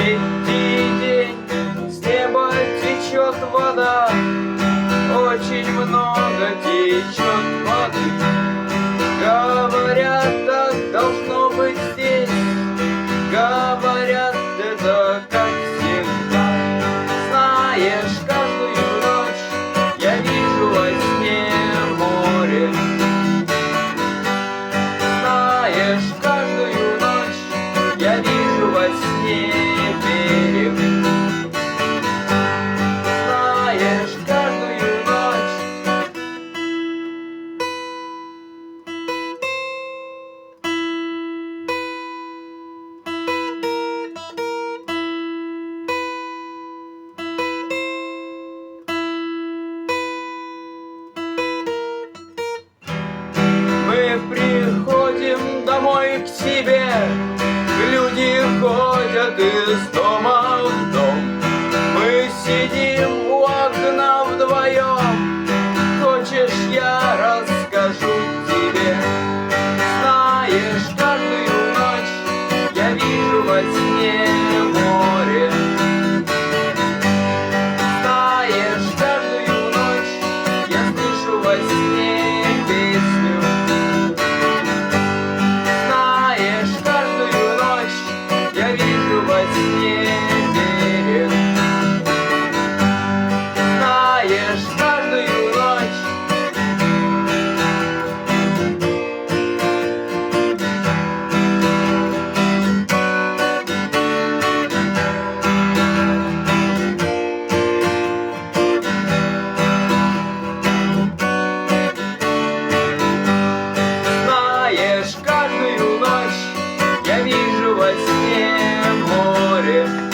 Третий день с неба течет вода, очень много течет воды. Говорят, так должно быть здесь, говорят, это как всегда. Знаешь, каждую ночь я вижу во сне море. Знаешь, каждую ночь я вижу во сне берег. Знаешь, каждую ночь. Мы приходим домой к себе, люди ходят из дома в дом. Мы сидим у окна вдвоем, хочешь, я расскажу тебе. Знаешь, каждую ночь я вижу во сне море. Знаешь, каждую ночь я слышу во сне песню. Знаешь, каждую ночь я вижу во сне берег. Знаешь, каждую ночь. Знаешь, каждую ночь я вижу во сне море.